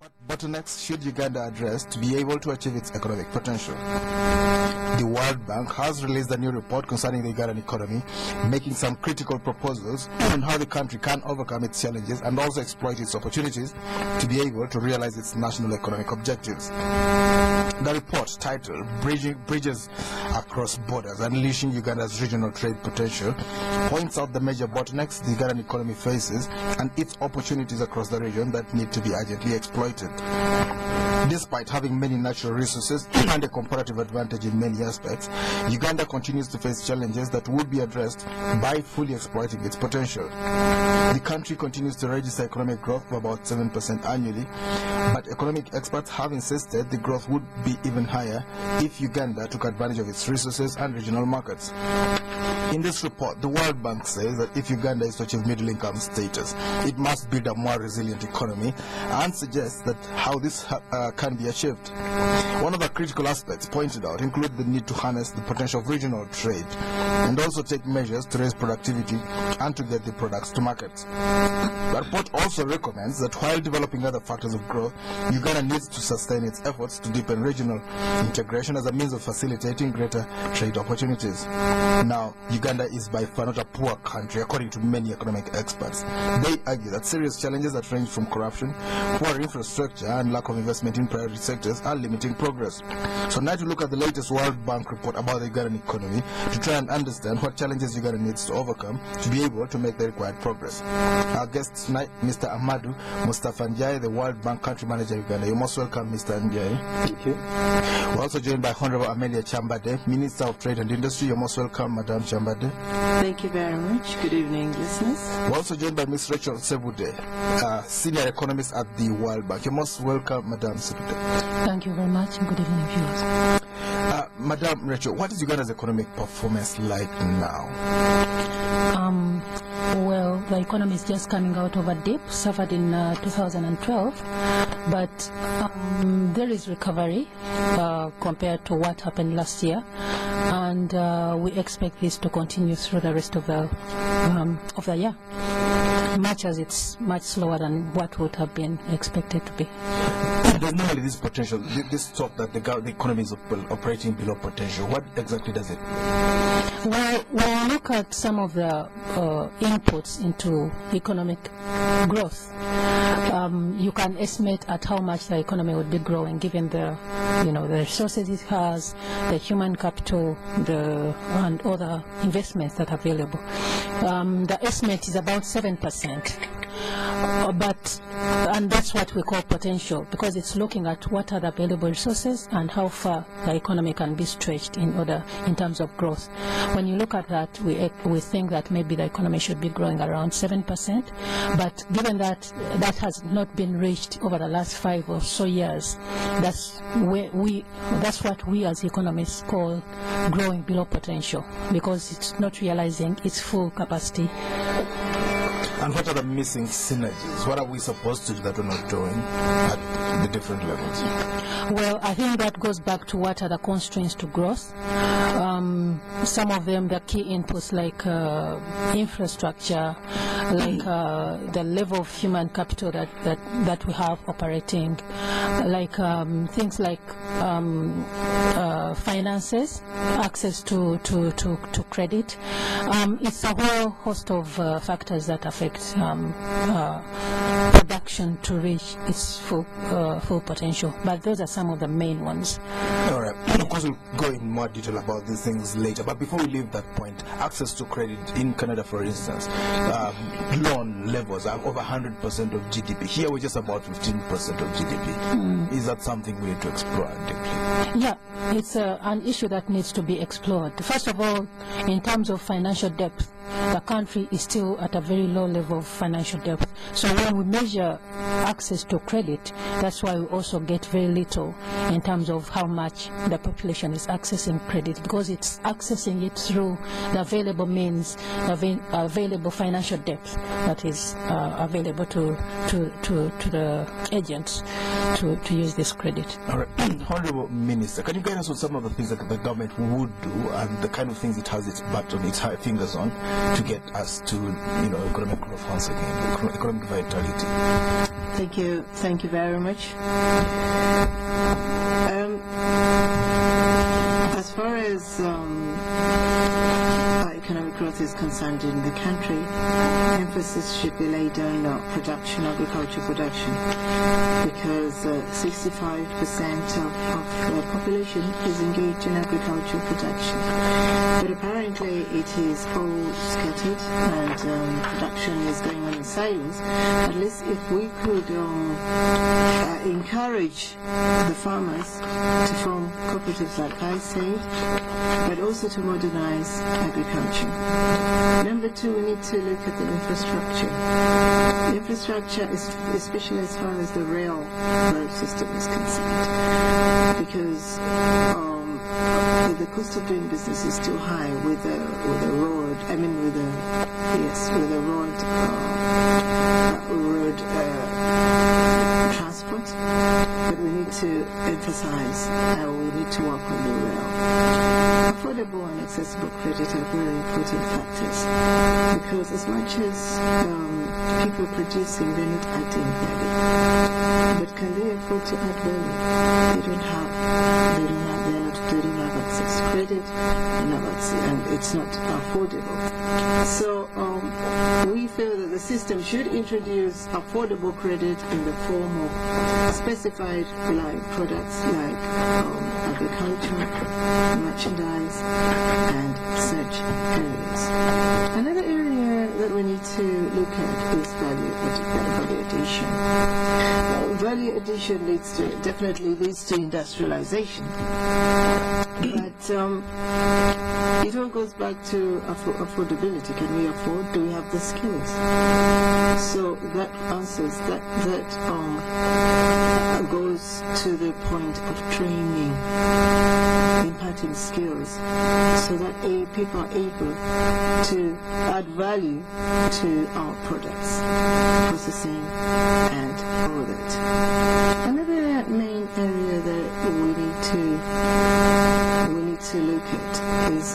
What bottlenecks should Uganda address to be able to achieve its economic potential? The World Bank has released a new report concerning the Ugandan economy, making some critical proposals on how the country can overcome its challenges and also exploit its opportunities to be able to realize its national economic objectives. The report, titled Bridges Across Borders, Unleashing Uganda's Regional Trade Potential, points out the major bottlenecks the Ugandan economy faces and its opportunities across the region that need to be urgently exploited. Despite having many natural resources and a comparative advantage in many aspects, Uganda continues to face challenges that would be addressed by fully exploiting its potential. The country continues to register economic growth of about 7% annually, but economic experts have insisted the growth would be even higher if Uganda took advantage of its resources and regional markets. In this report, the World Bank says that if Uganda is to achieve middle-income status, it must build a more resilient economy and suggests that how this can be achieved. One of the critical aspects pointed out include the need to harness the potential of regional trade and also take measures to raise productivity and to get the products to market. The report also recommends that while developing other factors of growth, Uganda needs to sustain its efforts to deepen regional integration as a means of facilitating greater trade opportunities. Now, Uganda is by far not a poor country, according to many economic experts. They argue that serious challenges that range from corruption, poor infrastructure, and lack of investment in priority sectors are limiting progress. So now to look at the latest World Bank report about the Ugandan economy to try and understand what challenges Uganda needs to overcome to be able to make the required progress. Our guests tonight, Mr. Ahmadou, Moustapha Ndiaye, the World Bank Country Manager Uganda. You're most welcome, Mr. Ndiaye. Thank you. We're also joined by Honorable Amelia Kyambadde, Minister of Trade and Industry. You're most welcome, Madam Kyambadde. Thank you very much. Good evening, listeners. We're also joined by Ms. Rachel Sebudde, Senior Economist at the World Bank. You're most welcome, Madam Sebudde. Thank you very much, and good evening, viewers. Madam Rachel, what is Uganda's economic performance like now? Well, the economy is just coming out of a dip suffered in 2012, but there is recovery compared to what happened last year, and we expect this to continue through the rest of the year, much as it's much slower than what would have been expected to be. There's normally this potential, this talk that the economy is operating below potential. What exactly does it mean? Well, when we look at some of the inputs into economic growth, you can estimate at how much the economy would be growing given the resources it has, the human capital, and other investments that are available. The estimate is about 7%. And that's what we call potential, because it's looking at what are the available resources and how far the economy can be stretched in terms of growth. When you look at that, we think that maybe the economy should be growing around 7%, but given that that has not been reached over the last 5 or so years, that's what we as economists call growing below potential, because it's not realizing its full capacity. And what are the missing synergies? What are we supposed to do that we're not doing at the different levels? Well, I think that goes back to what are the constraints to growth. Some of them, the key inputs like infrastructure, like the level of human capital that we have operating, like things like finances, access to credit. It's a whole host of factors that affect production to reach its full potential. But those are some of the main ones. All right. Of course, we'll go in more detail about these things later. But before we leave that point, access to credit in Canada, for instance, loan levels are over 100% of GDP. Here, we're just about 15% of GDP. Is that something we need to explore deeply? Yeah, it's an issue that needs to be explored. First of all, in terms of financial depth, the country is still at a very low level of financial depth. So when we measure access to credit, that's why we also get very little in terms of how much the population is accessing credit, because it's accessing it through the available means, available financial depth that is available to the agents to use this credit. All right. Honorable Minister, can you guide us on some of the things that the government would do and the kind of things it has its fingers on to get us to, economic growth once again, economic vitality? Thank you very much. As far as economic growth is concerned in the country, emphasis should be laid on production, agricultural production, because 65% of the population is engaged in agricultural production. But apparently it is all scattered and production is going on in silos. At least if we could encourage the farmers to form cooperatives like I say, but also to modernize agriculture. Number two, we need to look at the infrastructure. The infrastructure is especially as far as the road system is concerned, because the cost of doing business is too high with a road. I mean, with a road transport. But we need to emphasize how we need to work on the rail. Affordable and accessible credit are very important factors, because as much as people producing, they're not adding value. But can they afford to add value? They don't have access to credit, and it's not affordable. So we feel that the system should introduce affordable credit in the form of specified products like agriculture, merchandise, and such areas. Another area that we need to look at is value addition. Value addition definitely leads to industrialization. But it all goes back to affordability. Can we afford? Do we have the skills? So that answers that goes to the point of training, imparting skills, so that people are able to add value to our products, processing, and all that. Another main area that we need to look at is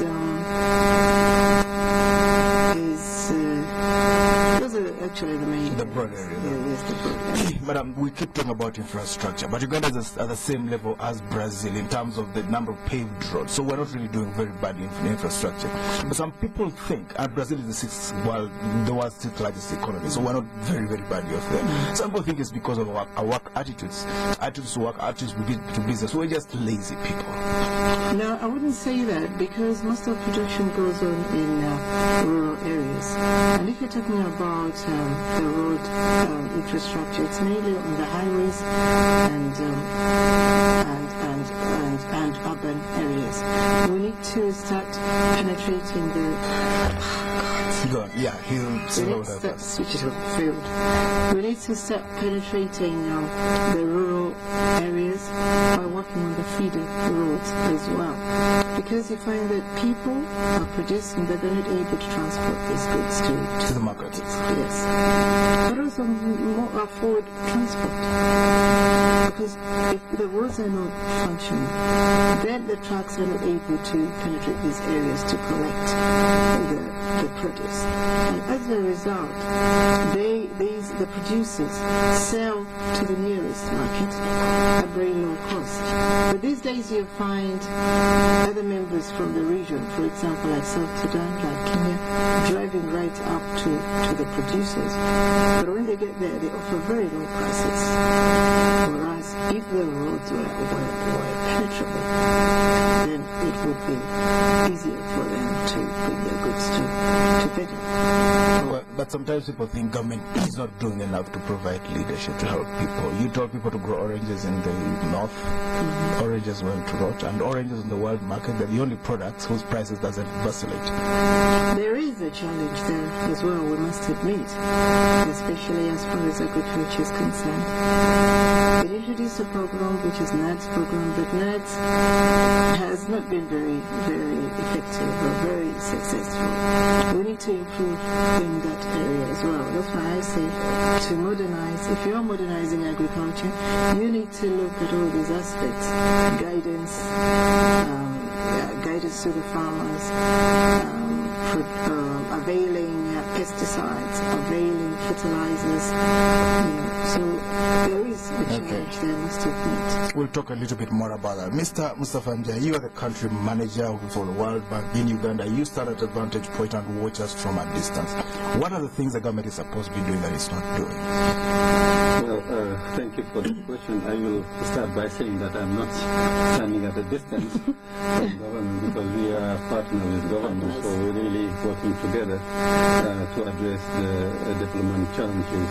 those are actually the broad area. Yes, the broad area. Madam, we keep talking about infrastructure, but Uganda is at the same level as Brazil in terms of the number of paved roads. So we're not really doing very bad in infrastructure. But some people think Brazil is the world's sixth largest economy. So we're not very, very badly off there. Some people think it's because of our work attitudes to work, attitudes to business. We're just lazy people. No, I wouldn't say that, because most of production goes on in rural areas. And if you're talking about the road infrastructure, it's mainly on the highways and urban areas. We need to start penetrating the... switch it up. We need to start penetrating the rural areas by working on the feeder roads as well, because you find that people are producing, but they're not able to transport these goods to the market. Yes, but also more afford transport, because if the roads are not functioning, then the trucks are not able to penetrate these areas to collect the produce, and as a result, the producers sell to the nearest market at very low cost. But these days you find other members from the region, for example like South Sudan, like Kenya, driving right up to the producers. But when they get there, they offer very low prices. Whereas if the roads were penetrable, then it would be easier for them to bring their goods to better. But sometimes people think government is not doing enough to provide leadership to help people. You told people to grow oranges in the north. Oranges went to rot, and oranges in the world market, they're the only products whose prices doesn't vacillate. There is a challenge there as well, we must admit, especially as far as agriculture is concerned. It introduced a program which is NADS program, but NADS has not been very, very effective or very successful. We need to improve in that area as well. That's why I say to modernize. If you're modernizing agriculture, you need to look at all these aspects: guidance to the farmers, availing pesticides, availing fertilizers. So there is a challenge there, must admit. We'll talk a little bit more about that. Mr. Moustapha Ndiaye, you are the country manager for the World Bank in Uganda. You stand at advantage point and watch us from a distance. What are the things the government is supposed to be doing that it's not doing? Well, thank you for the question. I will start by saying that I'm not standing at a distance from government because we are partners with government, so we're really working together to address the development challenges.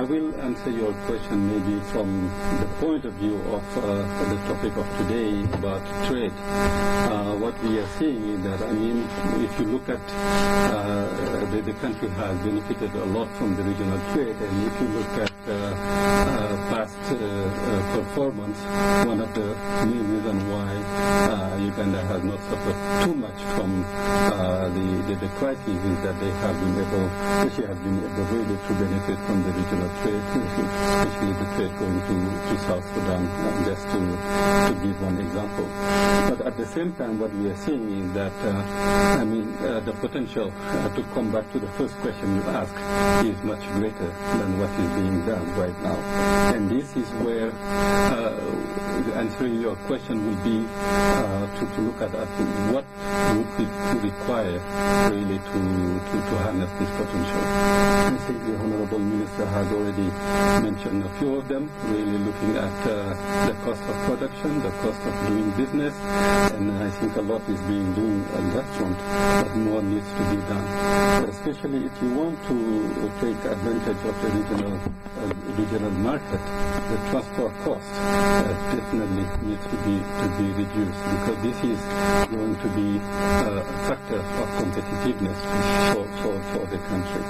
I will answer your question maybe from the point of view of the topic of today about trade. What we are seeing is that, I mean, if you look at the country has benefited a lot from the regional trade, and if you look at past performance, one of the main reasons why Uganda has not suffered too much from the crisis is that they have been able, she has been able really to benefit from the regional trade, especially the trade going to South Sudan, just to give one example. But at the same time, what we are seeing is that, I mean, the potential to come back to the first question you asked is much greater than what is being done right now. And this is where answering your question will be to look at what would be required really to harness this potential. I think the Honorable Minister has already mentioned a few of them, really looking at the cost of production, the cost of doing business, and I think a lot is being done on that front, but more needs to be done. Especially if you want to take advantage of the regional market, the transport cost definitely needs to be reduced, because this is going to be a factor of competitiveness for the country.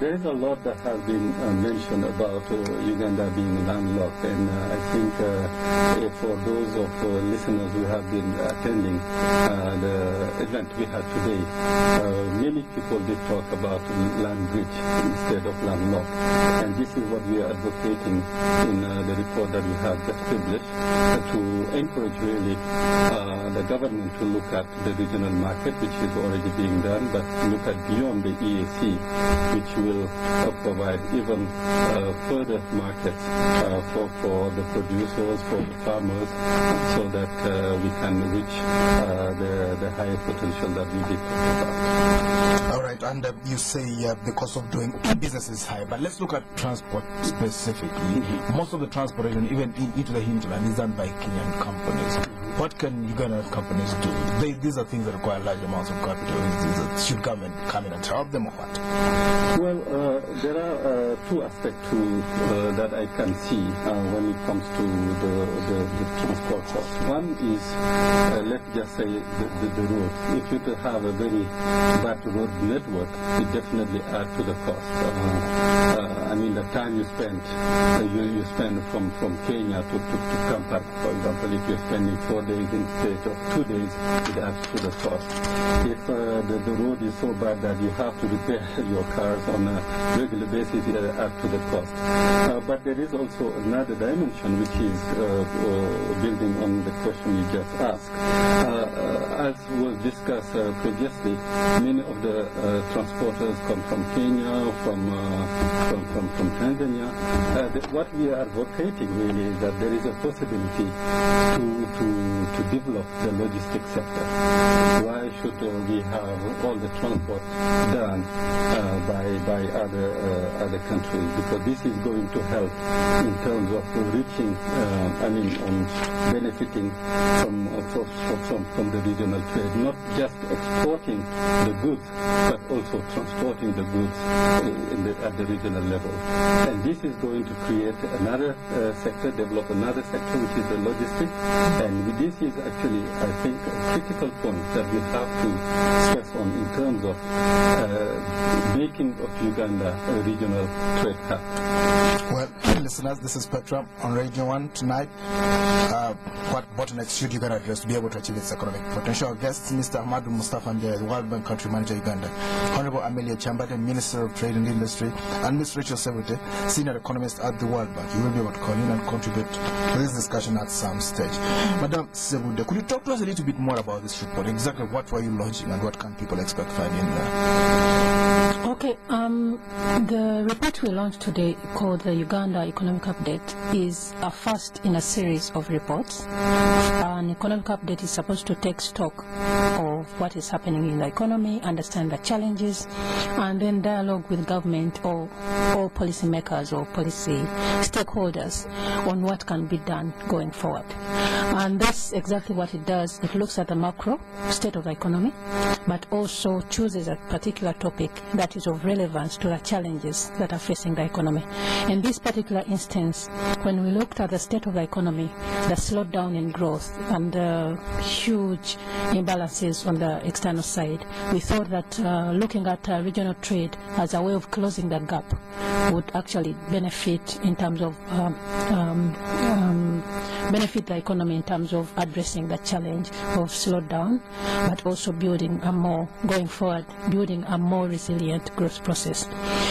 There is a lot that has been mentioned about Uganda being landlocked, and I think for those of listeners who have been attending the event we had today, many people did talk about land bridge instead of landlocked, and this is what we are advocating in the report that we have just published, to encourage really the government to look at the regional market, which is already being done, but look at beyond the EAC, which will provide even further markets for the producers, for the farmers, so that we can reach the higher potential that we did talk about. All right, and you say the cost of doing business is high, but let's look at transport specifically. Most of the transportation, even into the hinterland, is done by Kenyan companies. What can Ugandan companies do? These are things that require large amounts of capital. Should government come in and help them or what? Well, there are two aspects that I can see when it comes to the transport cost. One is, let's just say, the road. If you have a very bad road network, it definitely adds to the cost. I mean, the time you spend, you spend from Kenya to Kyambadde, for example, if you're spending 4 days instead of 2 days, it adds to the cost. If the road is so bad that you have to repair your cars on a regular basis, it adds to the cost. But there is also another dimension, which is building on the question you just asked. As was discussed previously, many of the transporters come from Kenya, from Tanzania. What we are advocating really is that there is a possibility to develop the logistics sector. Why should we have all the transport done by other countries? Because this is going to help in terms of reaching, benefiting from the regional trade, not just exporting the goods, but also transporting the goods at the regional level. And this is going to create another sector, develop another sector, which is the logistics. And this is actually, I think, a critical point that we have to stress on in terms of making of Uganda a regional trade hub. Well, listeners, this is Petra on Radio 1 tonight. What bottlenecks should Uganda address to be able to achieve its economic potential? Our guests, Mr. Ahmadou Moustapha Ndiaye, the World Bank Country Manager, Uganda, Honorable Amelia Kyambadde, Minister of Trade and Industry, and Ms. Rachel Sebudde, Senior Economist at the World Bank. You will be able to call in and contribute to this discussion at some stage. Madam, Sebudde, could you talk to us a little bit more about this report? Exactly what were you launching and what can people expect finding there? Okay, the report we launched today called the Uganda Economic Update is a first in a series of reports. An economic update is supposed to take stock of what is happening in the economy, understand the challenges, and then dialogue with government or policymakers or policy stakeholders on what can be done going forward. And that's exactly what it does. It looks at the macro state of the economy, but also chooses a particular topic that is of relevance to the challenges that are facing the economy. In this particular instance, when we looked at the state of the economy, the slowdown in growth and the huge imbalances on the external side, we thought that looking at regional trade as a way of closing that gap would actually benefit in terms of benefit the economy in terms of addressing the challenge of slowdown, but also building a more, going forward, building a more resilient growth process.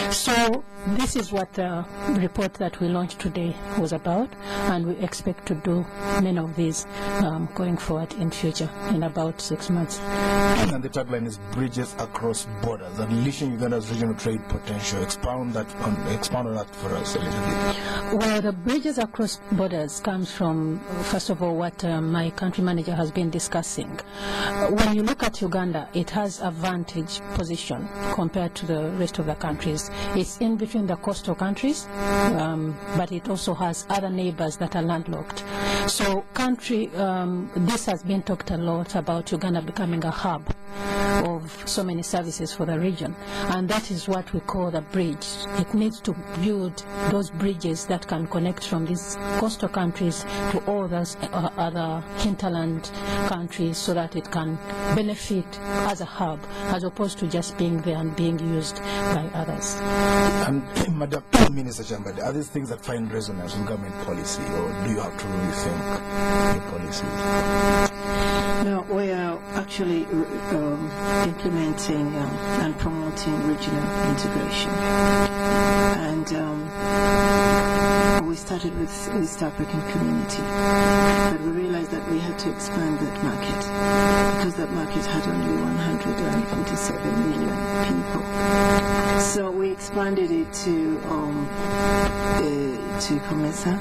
So this is what the report that we launched today was about, and we expect to do many of these going forward in future, in about 6 months. And the tagline is Bridges Across Borders, Unleashing Uganda's Regional Trade Potential. Expound on that for us a little bit. Well, the Bridges Across Borders comes from, first of all, what my country manager has been discussing. When you look at Uganda, it has a vantage position compared to the rest of the countries. It's in between the coastal countries, but it also has other neighbors that are landlocked. So this has been talked a lot about Uganda becoming a hub of so many services for the region, and that is what we call the bridge. It needs to build those bridges that can connect from these coastal countries to all those other hinterland countries, so that it can benefit as a hub as opposed to just being there and being used by others. And Madam Minister Kyambadde, are these things that find resonance with government policy, or do you have to rethink the policies? No, we are actually implementing and promoting regional integration. And we started with East African Community, but we realized that we had to expand that market because that market had only 147 million people. So we expanded it to COMESA.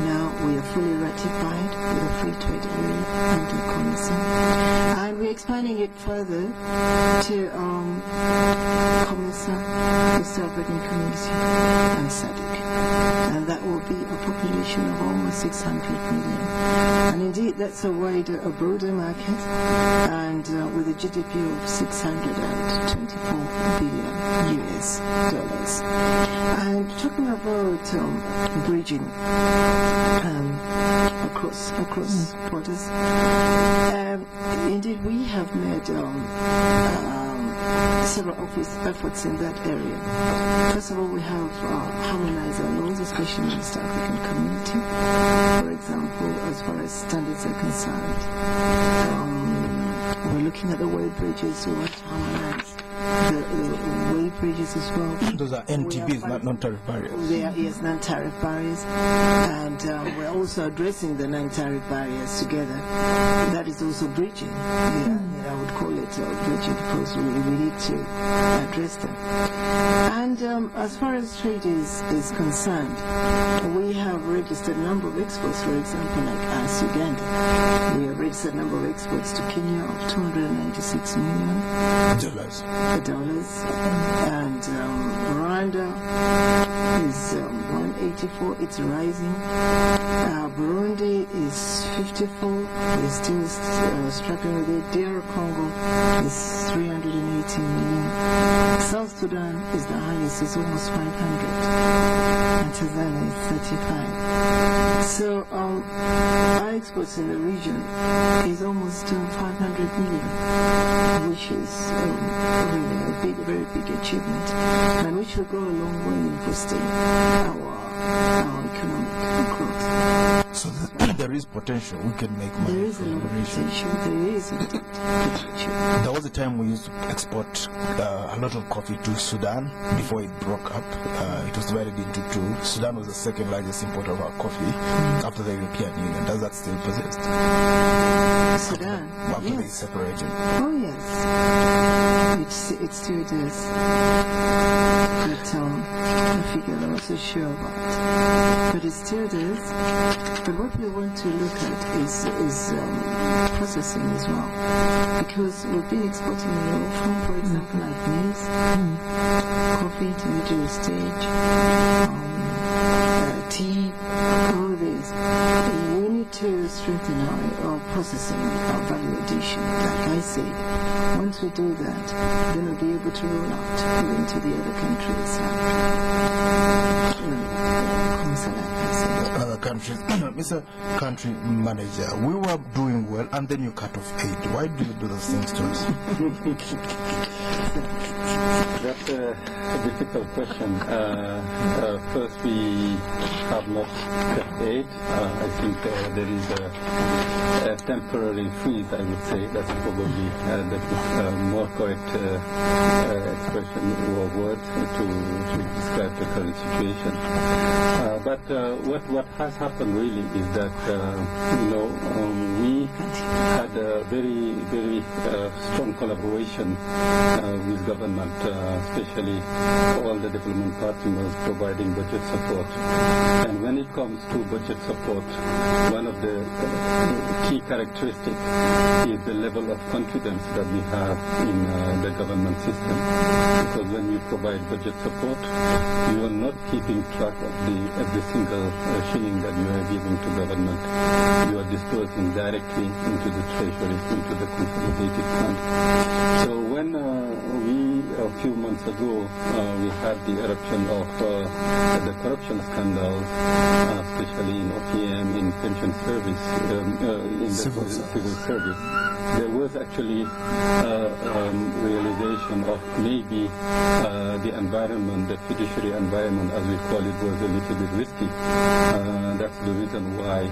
Now we are fully ratified with a free trade area under COMESA, and we're expanding it further to COMESA, East African Community, and SADC. And that will be a population of almost 600 million. And indeed, that's a broader market, and with a GDP of $624 billion US dollars. And talking about bridging across borders, indeed, we have made several efforts in that area. First of all, we have harmonized our laws, especially in the East African Community. For example, as far as standards are concerned, we're looking at the wave bridges. We want to harmonize the wave bridges as well. Those are NTBs, not non-tariff barriers. They are, yes, non-tariff barriers. And we're also addressing the non-tariff barriers together. That is also bridging. Yeah, I would call it bridging because we need to address them. And as far as trade is concerned, we have registered a number of exports, for example, like as Uganda. We have registered a number of exports to Kenya of $296 million. And Rwanda is 184, it's rising. Burundi is 54, we're still struggling with it. DR Congo is 380 million. South Sudan is the highest, it's almost 500. And Tanzania is 35. So our exports in the region is almost 500 million, which is really a very big achievement, and which will go a long way in boosting our economic growth. So the there is potential, we can make money. There is a lot of potential. There is a lot of potential. There was a time we used to export a lot of coffee to Sudan before it broke up. It was divided into two. Sudan was the second largest importer of our coffee after the European Union. Does that still persist? Sudan? After they Yes. separated. Oh, yes. It still does. But I figure I'm not so sure about. But it still does. But what we want to look at is processing as well. Because we've been exporting from, for example, like maize, coffee, intermediate stage, tea, all this. We need to strengthen our processing, our value addition. Like I said, once we do that, then we'll be able to roll out even to the other countries. Other countries. Mr. Country Manager, we were doing well and then you cut off aid. Why do you do those things to us? That's a difficult question. First, we have not cut aid. I think there is a temporary freeze, I would say. That's probably the more correct expression or word to describe the current situation. But what has happened really is that, we had a very, very strong collaboration with government, especially all the development partners providing budget support. And when it comes to budget support, one of the key characteristics is the level of confidence that we have in the government system. Because when you provide budget support, you are not keeping track of every single shilling that you are giving to government. You are dispersing directly into the treasury, into the consolidated fund. So when a few months ago, we had the eruption of the corruption scandals, especially in OPM, in pension service, in the civil service. There was actually realization of maybe the environment, the fiduciary environment, as we call it, was a little bit risky. That's the reason why,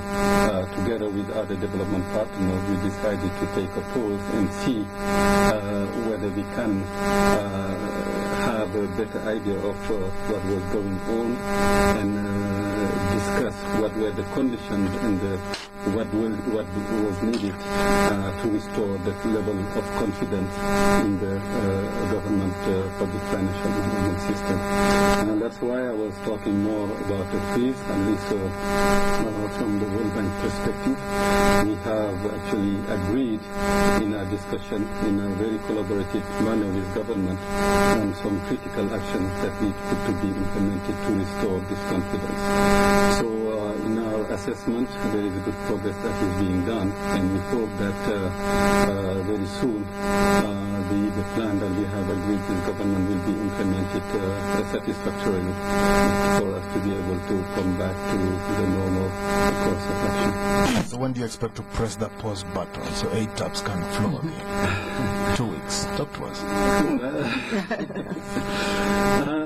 together with other development partners, we decided to take a pause and see whether we can have a better idea of what was going on and discuss what were the conditions and what was needed to restore that level of confidence in the government public financial management system. And that's why I was talking more about a freeze, at least from the World Bank perspective. We have actually agreed in our discussion in a very collaborative manner with government on some critical actions that need to be implemented to restore this confidence. So in our assessment, there is a good progress that is being done, and we hope that very soon the plan that we have agreed with government will be implemented satisfactorily for us to be able to come back to the normal course of action. So when do you expect to press that pause button so aid taps can flow again? 2 weeks. Talk to us.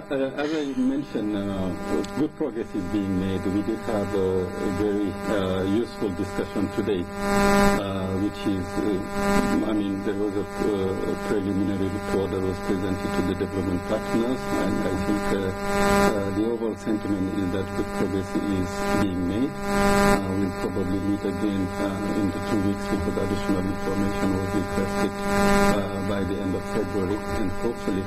As I mentioned, good progress is being made. We did have a very useful discussion today, which is, there was a preliminary report that was presented to the development partners, and I think the overall sentiment is that good progress is being made. We'll probably meet again in the 2 weeks because additional information was requested by the end of February, and hopefully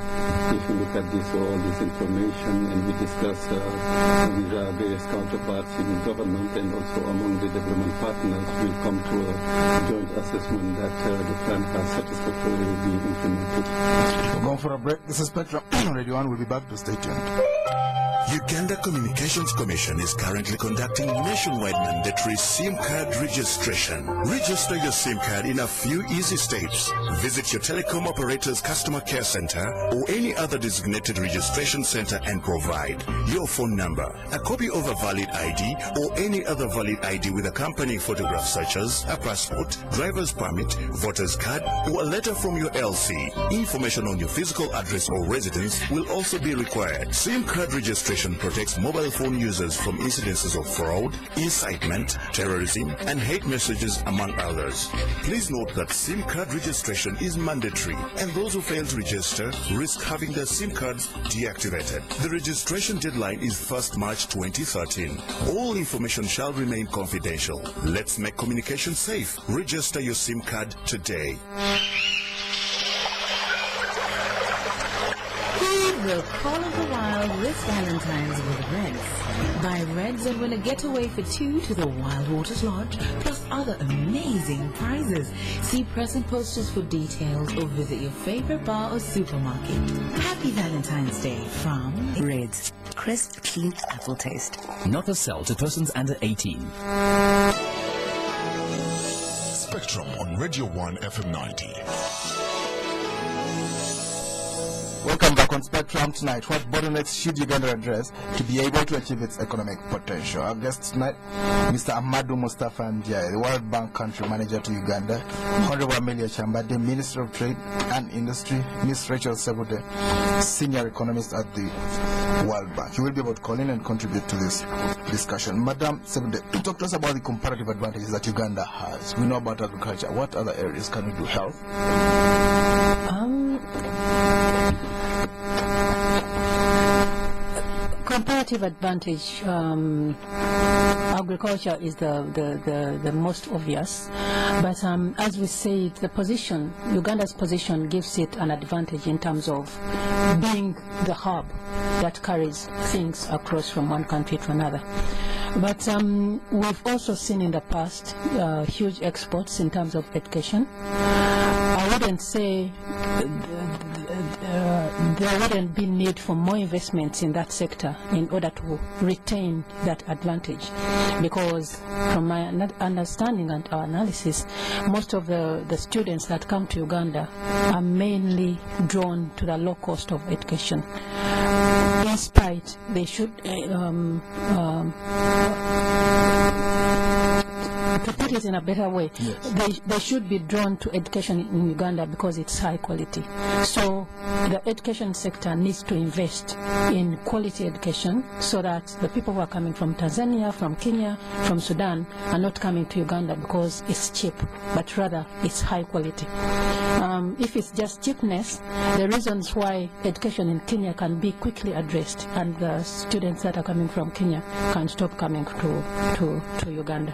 if you look at all this information and we discuss with our various counterparts in government and also among the development partners, we'll come to a joint assessment that the plan has satisfactorily been implemented. We're going for a break. This is Spectrum Radio 1. We'll be back to stay tuned. Uganda Communications Commission is currently conducting nationwide mandatory SIM card registration. Register your SIM card in a few easy steps. Visit your telecom operator's customer care center or any other designated registration center and provide your phone number, a copy of a valid ID or any other valid ID with accompanying photograph such as a passport, driver's permit, voter's card, or a letter from your LC. Information on your physical address or residence will also be required. SIM card registration legislation protects mobile phone users from incidences of fraud, incitement, terrorism, and hate messages, among others. Please note that SIM card registration is mandatory, and those who fail to register risk having their SIM cards deactivated. The registration deadline is 1st March 2013. All information shall remain confidential. Let's make communication safe. Register your SIM card today. The Call of the Wild this Valentine's with Reds. Buy Reds and win a getaway for 2 to the Wild Waters Lodge, plus other amazing prizes. See present posters for details or visit your favorite bar or supermarket. Happy Valentine's Day from Reds. Crisp, clean apple taste. Not for sale to persons under 18. Spectrum on Radio 1 FM 90. Welcome back on Spectrum tonight. What bottlenecks should Uganda address to be able to achieve its economic potential? Our guests tonight, Mr. Ahmadou, Moustapha, and Ndiaye, the World Bank Country Manager to Uganda, Honorable Amelia Kyambadde, Minister of Trade and Industry, Ms. Rachel Sebudde, Senior Economist at the World Bank. You will be able to call in and contribute to this discussion. Madam Sebudde, talk to us about the comparative advantages that Uganda has. We know about agriculture. What other areas can we do? Health? Comparative advantage, agriculture is the most obvious, but as we said, the position, Uganda's position gives it an advantage in terms of being the hub that carries things across from one country to another. But we've also seen in the past huge exports in terms of education. I wouldn't say there wouldn't be need for more investments in that sector in order to retain that advantage, because from my understanding and our analysis, most of the students that come to Uganda are mainly drawn to the low cost of education. In spite, they should to put it in a better way, yes, they should be drawn to education in Uganda because it's high quality. So the education sector needs to invest in quality education so that the people who are coming from Tanzania, from Kenya, from Sudan are not coming to Uganda because it's cheap, but rather it's high quality. If it's just cheapness, the reasons why education in Kenya can be quickly addressed and the students that are coming from Kenya can stop coming to Uganda.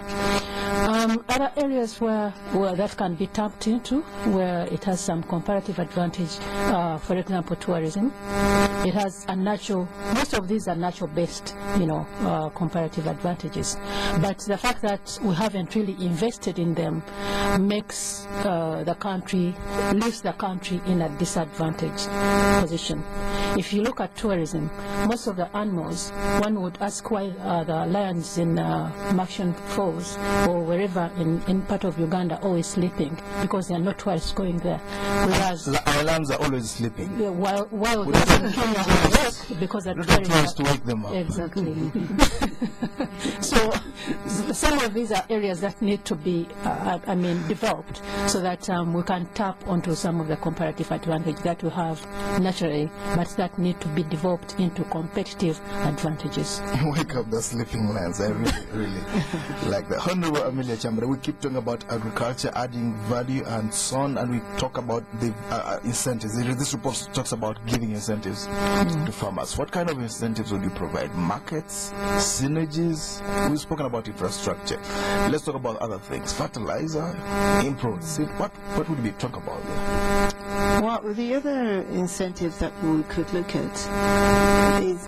Other areas where that can be tapped into, where it has some comparative advantage, for example, tourism. It has a natural, most of these are natural-based, comparative advantages. But the fact that we haven't really invested in them makes leaves the country in a disadvantaged position. If you look at tourism, most of the animals, one would ask why the lions in Maction Falls or wherever in part of Uganda always sleeping, because they are not tourists going there. Whereas our lions are always sleeping. Yeah, while because the tourists to wake them up. Exactly. So some of these are areas that need to be, developed so that we can tap onto some of the comparative advantage that we have naturally, but that need to be developed into competitive advantages. Wake up the sleeping lions. I really like that. Honorable Amelia Kyambadde, we keep talking about agriculture, adding value and so on, and we talk about the incentives. This report talks about giving incentives to farmers. What kind of incentives would you provide? Markets, synergies? We've spoken about infrastructure. Let's talk about other things. Fertilizer, improved seed. What would we talk about there? Well, the other incentives that we could look at is,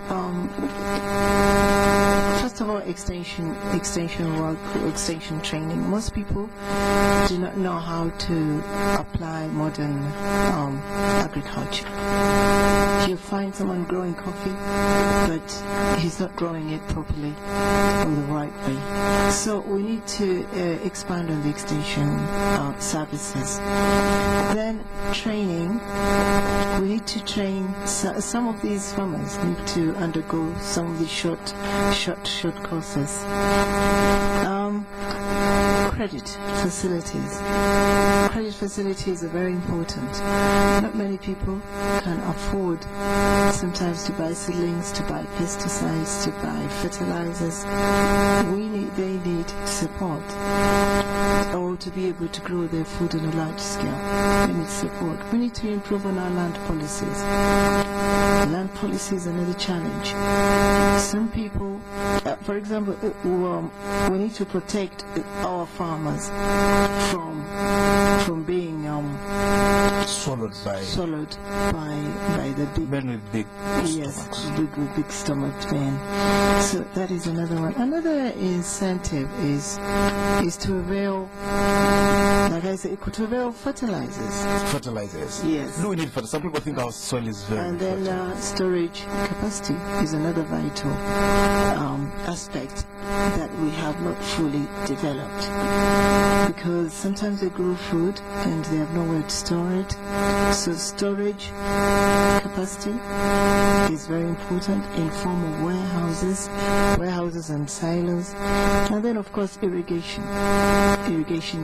first of all, extension work, extension training. Most people do not know how to apply modern agriculture. You find someone growing coffee, but he's not growing it properly or the right way. So we need to expand on the extension services. Then training. We need to train some of these farmers need to undergo some of the short courses. credit facilities. Credit facilities are very important. Not many people can afford sometimes to buy seedlings, to buy pesticides, to buy fertilizers. They need support, or to be able to grow their food on a large scale. They need support. We need to improve on our land policies. Land policy is another challenge. Some people, for example, we need to protect our farmers from being swallowed by the big men with big stomachs. big stomached men. So that is another one. Another incentive is to avail, like I said, to avail fertilizers. Fertilizers. Yes. Do we need fertilizers? Some people think our soil is very. And then storage capacity is another vital aspect that we have not fully developed, because sometimes they grow food and they have nowhere to store it. So storage capacity is very important in form of warehouses and silos, and then of course irrigation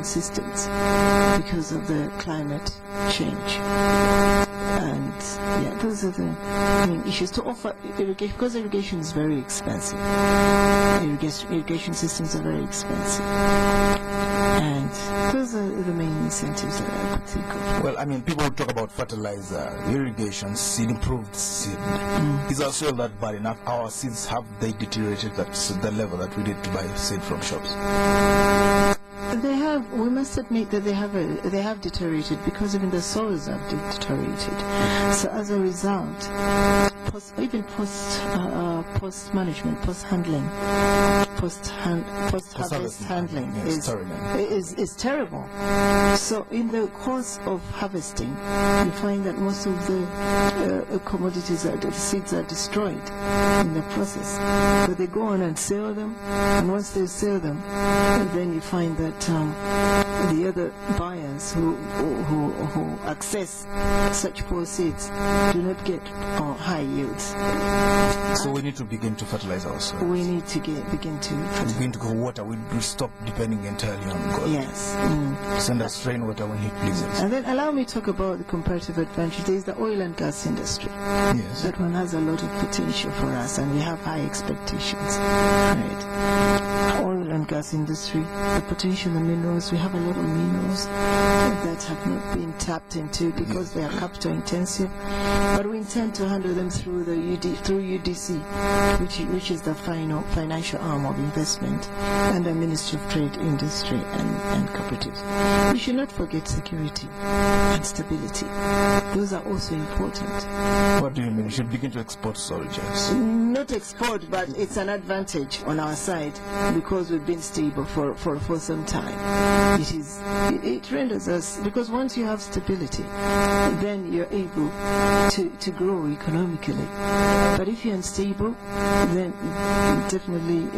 systems because of the climate change. And yeah, those are the main issues to offer irrigation, because irrigation is very expensive. Irrigation systems are very expensive, and those are the main incentives that I could think of. Well, I mean, people talk about fertilizer, irrigation, seed, improved seed. Is our soil that bad enough? Our seeds, have they deteriorated at the level that we need to buy seed from shops? They have. We must admit that they have deteriorated, because even the soils have deteriorated. So as a result, post management, post harvest handling is terrible. So in the course of harvesting, you find that most of the commodities, the seeds are destroyed in the process. But they go on and sell them, and once they sell them, then you find that the other buyers who access such poor seeds do not get high yields. So we need to begin to fertilize our soil. We need to begin to go water. We stop depending entirely on God. Yes. Send us rainwater when He pleases. And then allow me to talk about the comparative advantage. There is the oil and gas industry. Yes. That one has a lot of potential for us, and we have high expectations. Right. Oil and gas industry, the potential, the minerals. We have a lot of minerals that have not been tapped into because they are capital intensive. But we intend to handle them through the UDC, which is the financial arm of investment, and the Ministry of Trade, Industry and Cooperatives. We should not forget security and stability. Those are also important. What do you mean? We should begin to export soldiers? Not export, but it's an advantage on our side because we've been stable for some time. It renders us, because once you have stability, then you're able to grow economically. But if you're unstable, then definitely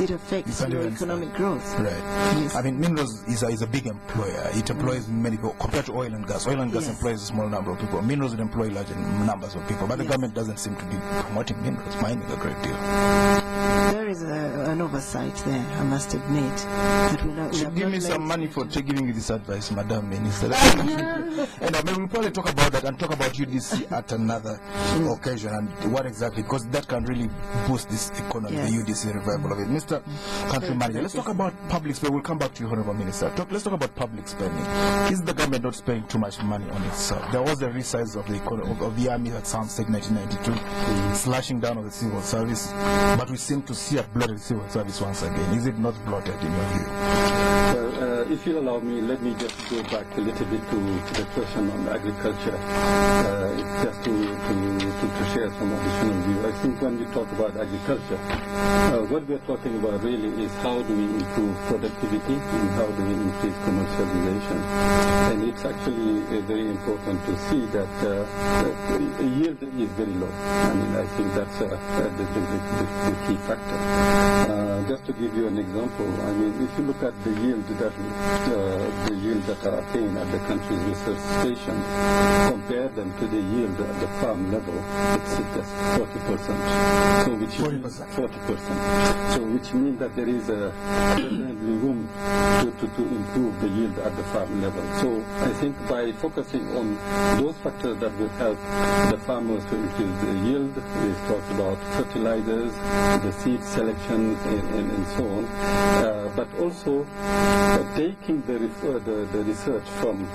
it affects your economic growth. Right. Yes. I mean, minerals is a big employer. It employs many people compared to oil and gas. Oil and gas employs a small number of people. Minerals would employ larger numbers of people. But the government doesn't seem to be promoting minerals, mining a great deal. There is an oversight there, I must admit. That we have give me some money for giving you this advice, Madam Minister. And maybe we'll probably talk about that and talk about UDC at another occasion, and what exactly, because that can really boost this economy, the UDC revival of it. Mr. Country Manager, let's talk about public spending. We'll come back to you, Honorable Minister. Let's talk about public spending. Is the government not spending too much money on itself? There was a resize of the army at Soundstake 1992, slashing down of the civil service, but we seem to see a bloated civil service once again. Is it not bloated in your view? Well, if you allow me, let me just go back a little bit to the question on agriculture. Just to share some additional view. I think when we talk about agriculture, what we're talking about really is how do we improve productivity and how do we increase commercialization. And it's actually very important to see that yield is very low. I mean, I think that's the key factor. Just to give you an example, I mean, if you look at the yield that are attained at the country's research station, compare them to the yield at the farm level, it's just 40%. So which 40%. So which means that there is a room to improve the yield at the farm level. So I think by focusing on those factors that will help the farmers to increase the yield, we talked about fertilizers, the seed selection, and so on, but also taking the research from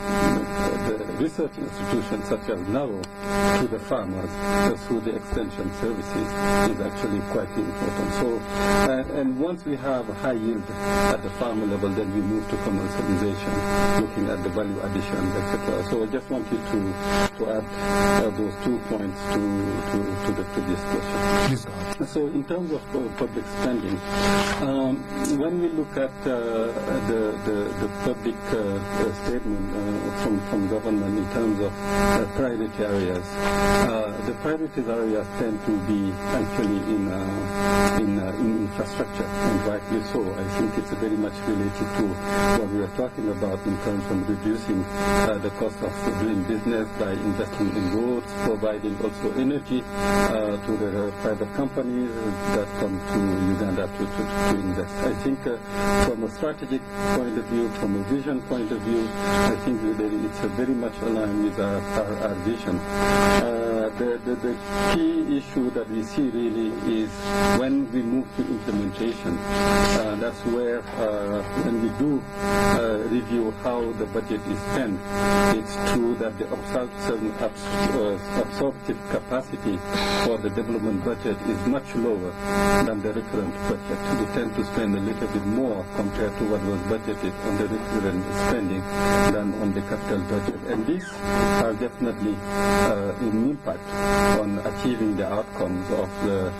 the research institutions such as NARO to the farmers through the extension services is actually quite important. So, and once we have a high yield at the farmer level, then we move to commercialization, looking at the value addition, etc. So I just want you to add those 2 points to the previous question. Please go ahead. So in terms of public spending, when we look at the public statement from government in terms of priority areas, the priority areas tend to be actually in infrastructure, and rightly so. I think it's very much related to what we are talking about in terms of reducing the cost of doing business by investing in roads, providing also energy to the private companies that come to Uganda to invest. I think from a strategic point of view, from a vision point of view, I think it's very much aligned with our vision. The key issue that we see really is when we move to implementation. That's where when we do review how the budget is spent, it's true that the absorptive capacity for the development budget is much lower than the recurrent budget. We tend to spend a little bit more compared to what was budgeted on the recurrent spending than on the capital budget. And these are definitely an impact on achieving the outcomes of the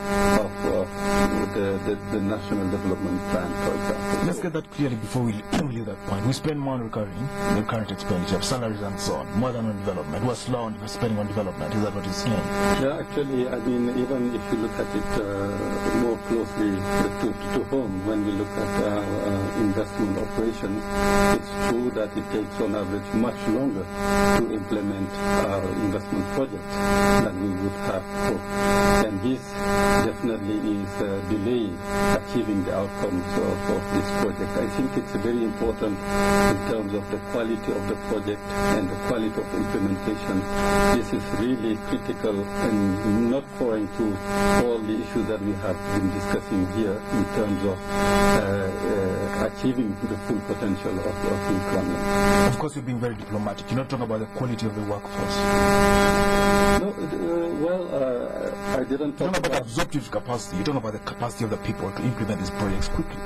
National Development Plan, for example. Let's get that clearly before we leave that point. We spend more on the current expenditure, salaries and so on, more than on development. We're slow on spending on development. Is that what you're saying? Yeah, actually, I mean, even if you look at it more closely to home, when we look at investment operations, it's true that it takes on average much longer to implement our investment projects than we would have hoped. And this definitely is delaying achieving the outcomes of this project. I think it's very important in terms of the quality of the project and the quality of implementation. This is really critical and not foreign to all the issues that we have been discussing here in terms of achieving the full potential of the economy. Of course, you're being very diplomatic. You're not talking about the quality of the workforce. No, I didn't talk about absorptive capacity. You're talking about the capacity of the people to implement these projects quickly.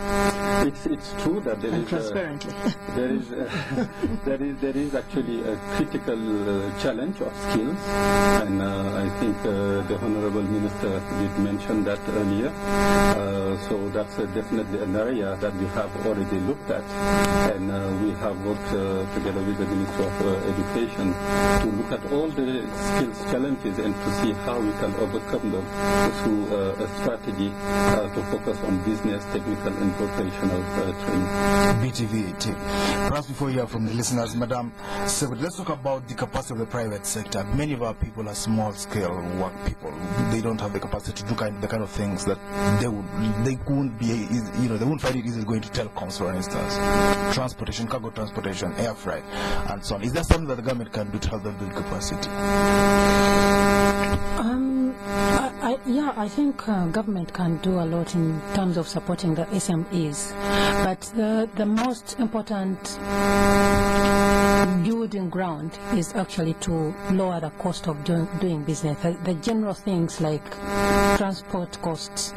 It's true that there is transparently. There is actually a critical challenge of skills, and I think the Honorable Minister did mention that earlier. So that's definitely an area that we have already looked at, and we have worked together with the Minister of Education to look at all the skills challenges and to see how we can overcome them through a strategy to focus on business, technical, and vocational training. BTV. Perhaps before you hear from the listeners, Madam Sebudde, let's talk about the capacity of the private sector. Many of our people are small-scale work people. They don't have the capacity to do the kind of things that they wouldn't be, they wouldn't find it easy going to telecoms, for instance, transportation, cargo transportation, air freight, and so on. Is that something that the government can do to help them build capacity? I think government can do a lot in terms of supporting the SMEs, but the most important building ground is actually to lower the cost of doing business. The general things like transport costs,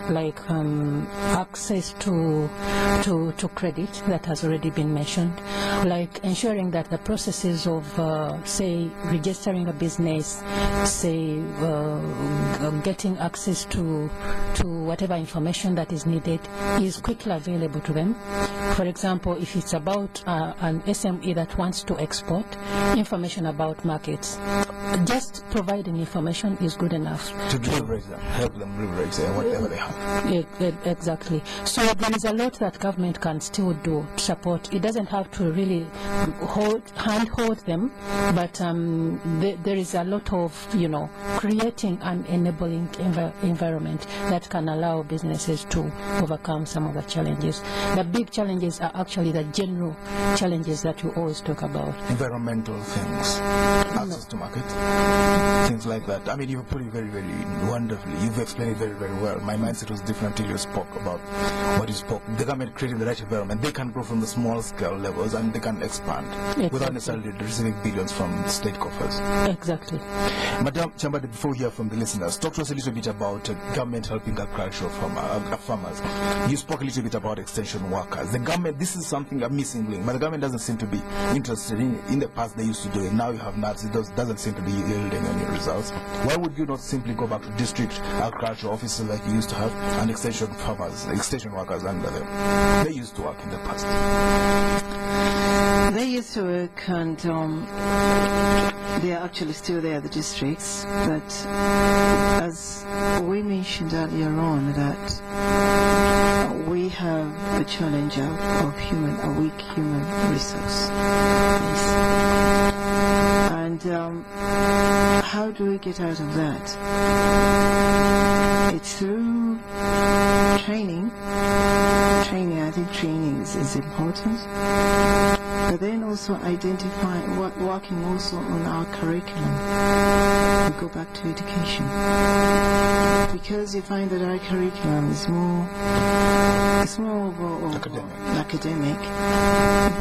like access to credit that has already been mentioned, like ensuring that the processes of say registering a business, say getting access to whatever information that is needed is quickly available to them. For example, if it's about an SME that wants to export, information about markets just providing information is good enough. To leverage them, help them leverage whatever they have. Exactly. So there is a lot that government can still do to support. It doesn't have to really handhold them, but there is a lot of, creating an enabling environment that can allow businesses to overcome some of the challenges. The big challenges are actually the general challenges that you always talk about. Environmental things, access to market, things like that. I mean, you put it very, very wonderfully. You've explained it very, very well. My mindset was different until you spoke about what you spoke. The government creating the right environment. They can grow from the small scale levels and they can expand without necessarily receiving billions from state coffers. Exactly. Madam Kyambadde, before we hear from the listeners, talk to us a little bit about government helping agricultural farmers. You spoke a little bit about extension workers. The government, this is something a missing link, but the government doesn't seem to be interested in. In the past, they used to do it. Now you have NATS. It doesn't seem to be yielding any results. Why would you not simply go back to district agricultural offices like you used to have and extension workers under them? They used to work in the past. They used to work, and they are actually still there, the districts. But as we mentioned earlier on, that we have a challenge of a weak human resource. And how do we get out of that? It's through training. I think training is important. But then also working also on our curriculum. We go back to education. Because you find that our curriculum is more academic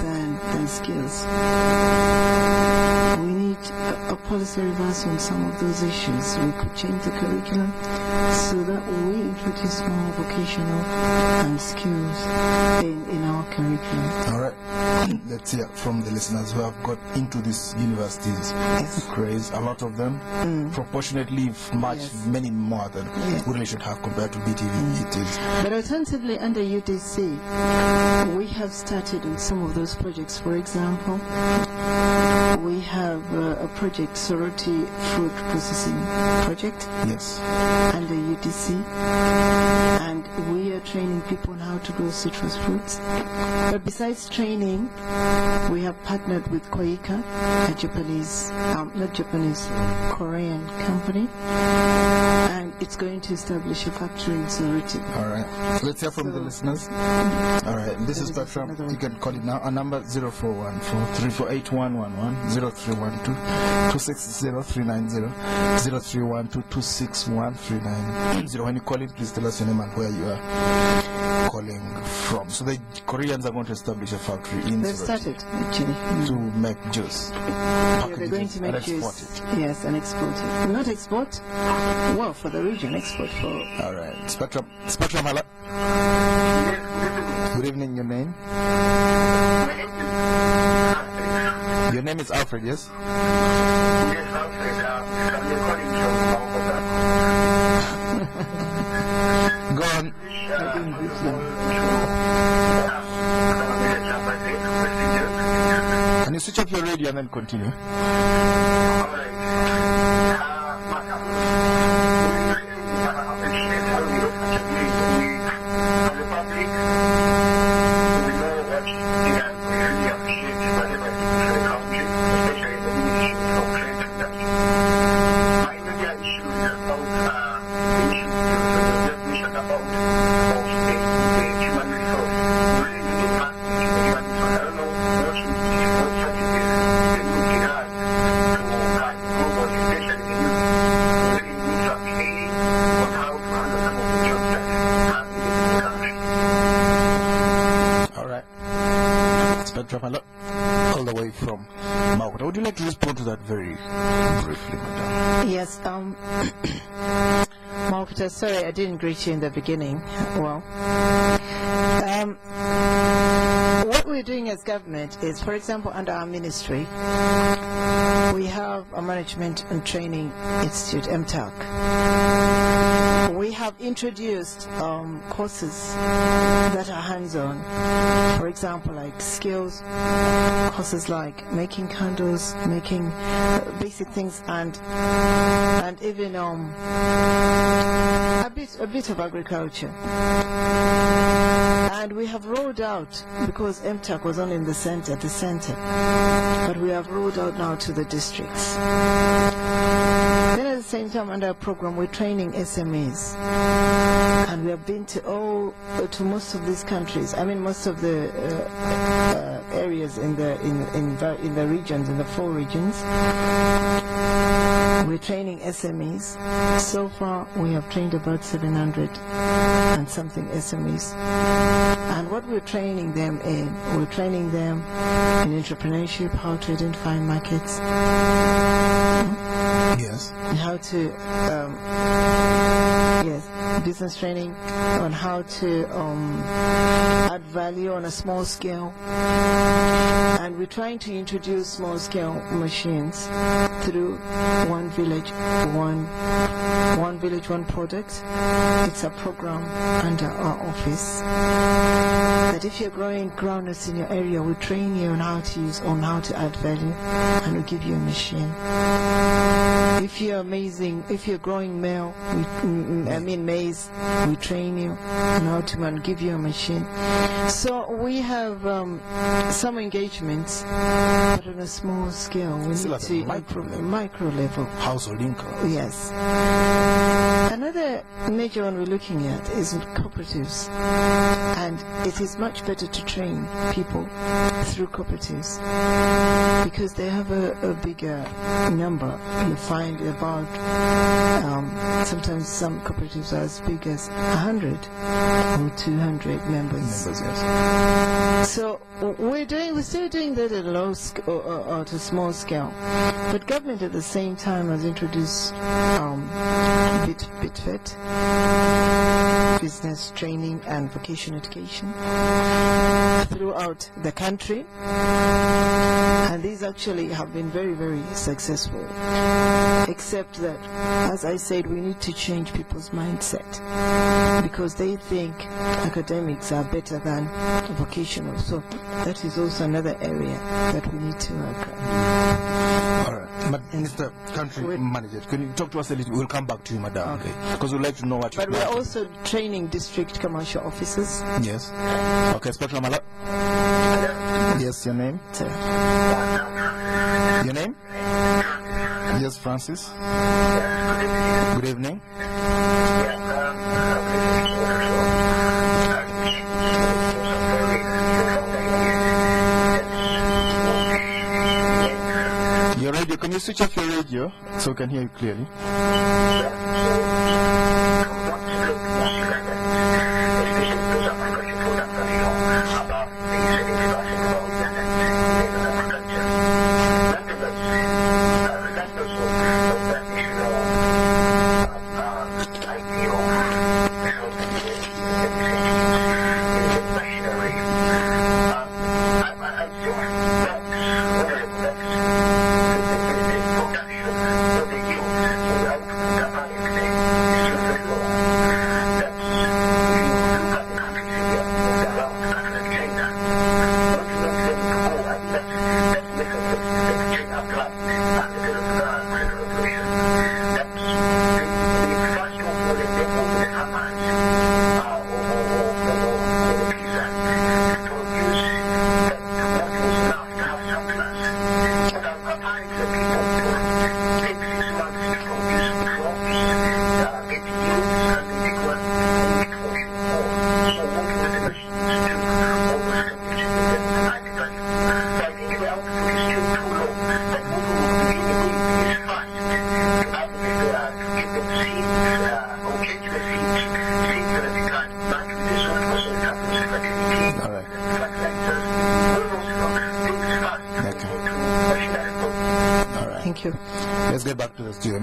than skills. We need a policy reversal on some of those issues. We could change the curriculum so that we introduce more vocational and skills in our curriculum. All right. Let's hear from the listeners who have got into these universities. Yes. Craze, a lot of them, proportionately many more than we really should have compared to BTV. It is. But alternatively, under UDC, we have started on some of those projects. For example, we have a project, Sorority Fruit Processing Project, under UDC, and we are training people on how to grow citrus fruits. But besides training, we have partnered with Koika, a Japanese, Korean company, and it's going to establish a factory in Sorority. All right. Let's hear from the listeners. All right. This is Spectrum. You can call it now. Our number 0414-348-111, 0312-260-390, 0312-261-390. When you call it, please tell us your name and where you are calling from. So the Koreans are going to establish a factory in They've started, actually. To make juice. They're going to make juice. Yes, and export it. Not export, well, for the region, export for... All right. Spectrum, hello. Good evening, your name? Your name is Alfred, yes? Yes, Alfred. I'm calling from Go on. Can you switch off your radio and then continue? All the way from Mauta. Would you like to respond to that very briefly, madam? Yes, Mauta, sorry I didn't greet you in the beginning. Well, what we're doing as government is, for example, under our ministry, we have a Management and Training Institute, MTAC, We have introduced courses that are hands-on. For example, like skills courses like making candles, making basic things, and even a bit of agriculture. And we have rolled out, because MTAC was only in the center, but we have rolled out now to the districts. Then at the same time, under our program, we're training SMEs, and we have been to most of these countries. I mean, most of the areas in the regions, in the 4 regions. We're training SMEs. So far, we have trained about 700 and something SMEs. And what we're training them in, we're training them in entrepreneurship, how to identify markets. Yes. How to, business training on how to add value on a small scale. And we're trying to introduce small-scale machines through One Village, One Product. It's a program under our office that if you're growing groundnuts in your area, we train you on how to add value, and we give you a machine. If you're growing maize, we train you on how to give you a machine. So we have some engagements, but on a small scale. We need to micro level. Household income. Yes. Another major one we're looking at is cooperatives, and it is much better to train people through cooperatives because they have a bigger number. You find about sometimes some cooperatives are as big as 100 or 200 members. Yes. So we're still doing that at a low or to small scale, but government at the same time has introduced BitFit, business training and vocational education throughout the country, and these actually have been very, very successful, except that, as I said, we need to change people's mindset because they think academics are better than vocational. So that is also another area that we need to work on. All right. Mr. Country Manager, can you talk to us a little? We'll come back to you, madam. Okay. Because we'd like to know what. But we're also training district commercial officers. Yes. Okay, Spectrum. Yes, your name? Sir. Your name? Yes, Francis. Good evening. Your radio, can you switch off your radio so we can hear you clearly? Thank you. Let's get back to the studio.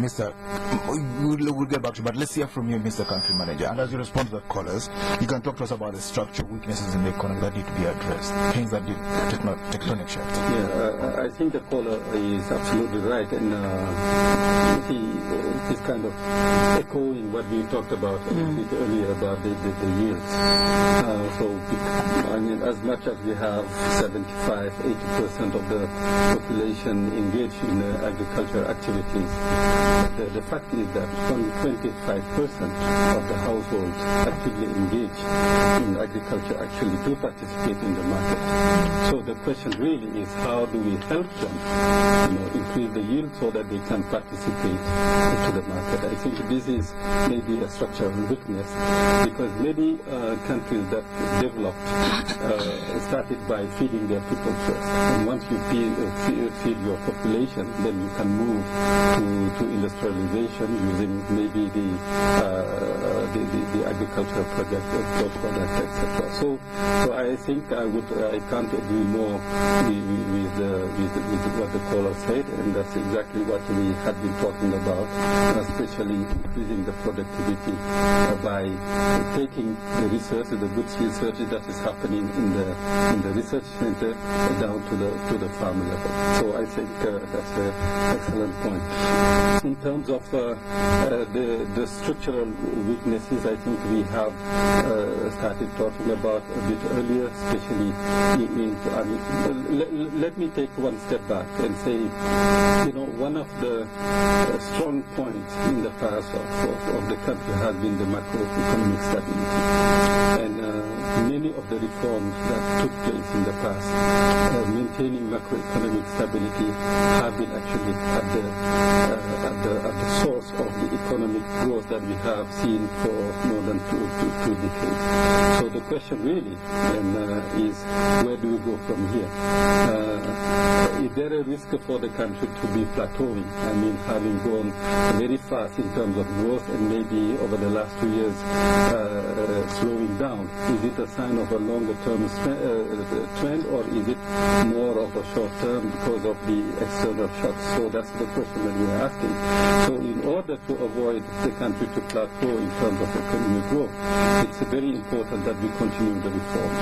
We'll get back to you, but let's hear from you, Mr. Country Manager. And as you respond to the callers, you can talk to us about the structural weaknesses in the economy that need to be addressed, things that need tectonic shifts. Yeah, I think the caller is absolutely right, and he is kind of echoing what we talked about a bit earlier about the yields. I mean, as much as we have 75-80% of the population engaged in agricultural activities, the fact is that only 25% of the households actively engaged in agriculture actually do participate in the market. So the question really is, how do we help them, increase the yield so that they can participate into the market? I think this is maybe a structural weakness, because many countries that developed started by feeding their people first. And once you feed your population, then you can move to industrialization using maybe the agricultural project, etc. So I think I can't agree more with what the caller said, and that's exactly what we had been talking about, especially increasing the productivity by taking the research, the good research that is happening in the research center down to the farm level. So I think that's an excellent point. In terms of the structural weaknesses, I think we have started talking about a bit earlier, especially let me take one step back and say, one of the strong points in the past of the country has been the macroeconomic stability. And many of the reforms that took place in the past, maintaining macroeconomic stability, have been actually at the source of the economic growth that we have seen for more than two decades. So the question really is, where do we go from here? Is there a risk for the country to be plateauing? I mean, having gone very fast in terms of growth and maybe over the last 2 years slowing down. Is it a sign of a longer term trend, or is it more of a short term because of the external shocks? So that's the question that we're asking. So in order to avoid the country to plateau in terms of economic growth, it's very important that we continue the reforms.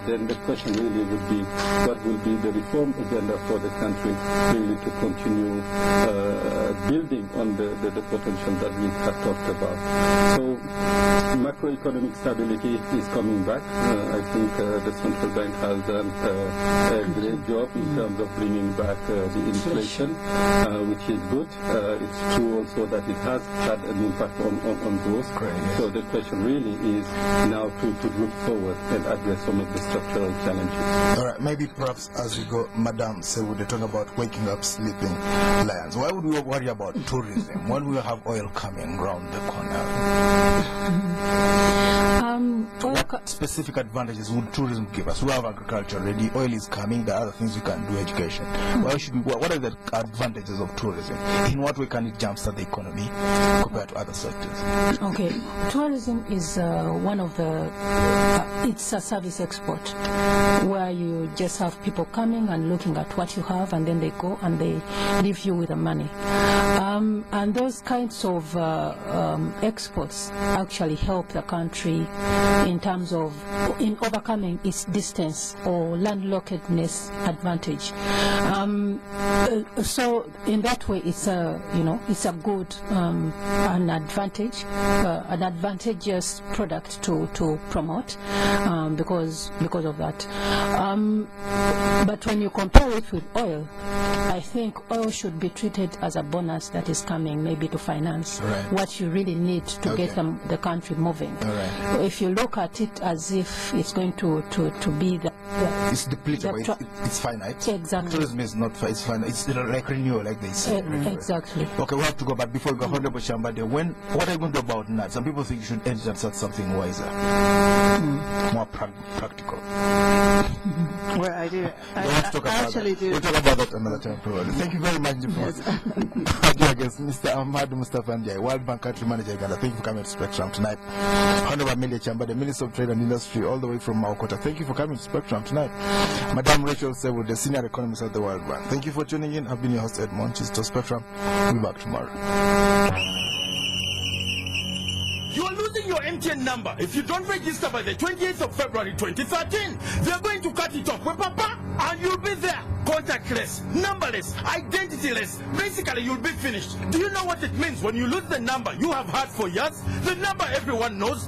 Then the question really would be, what will be the reform agenda for the country really to continue building on the potential that we have talked about. So macroeconomic stability is coming back. I think the central bank has done a great job in terms of bringing back the inflation, which is good. It's true also that it has had an impact on growth. So the question really is now to look forward and address some of the structural challenges. All right, maybe perhaps as we go, Madam Sebudde, talk about waking up sleeping lions. Why would we worry about tourism when we have oil coming round the corner? What specific advantages would tourism give us? We have agriculture already, oil is coming, there are other things we can do, education. What are the advantages of tourism? In what way can it jumpstart the economy compared to other sectors? Okay, tourism is one of the, it's a service export where you just have people coming and looking at what you have, and then they go and they leave you with the money. And those kinds of exports actually help the country in terms of in overcoming its distance or landlockedness advantage. So in that way, it's a it's a good an advantageous product to promote because of that. But when you compare it with oil, I think oil should be treated as a bonus that is coming maybe to finance what you really need to get the country moving. If you look at it as if it's going to be it's depletable, it's finite. Exactly. Tourism is not it's finite. It's like renewal, like they say. Exactly. Okay, we have to go, but before we go, Honorable Kyambadde, what are you going to do about nuts? Some people think you should enter something wiser, more practical. Well, I do. I actually do. We'll talk about that another time, probably. Thank you very much, Mr. Ahmadou, Moustapha, Ndiaye, World Bank Country Manager Uganda. Thank you for coming to Spectrum tonight. Honorable Amelia Kyambadde, Minister of Trade and Industry, all the way from Maokota. Thank you for coming to Spectrum tonight. Madam Rachel Sebudde, the Senior Economist at the World Bank. Thank you for tuning in. I've been your host, Edmond. Kizito Spectrum. We'll be back tomorrow. You are losing your MTN number if you don't register by the 28th of February 2013. They're going to cut it off with Papa, and you'll be there. Contactless, numberless, identityless. Basically, you'll be finished. Do you know what it means when you lose the number you have had for years? The number everyone knows.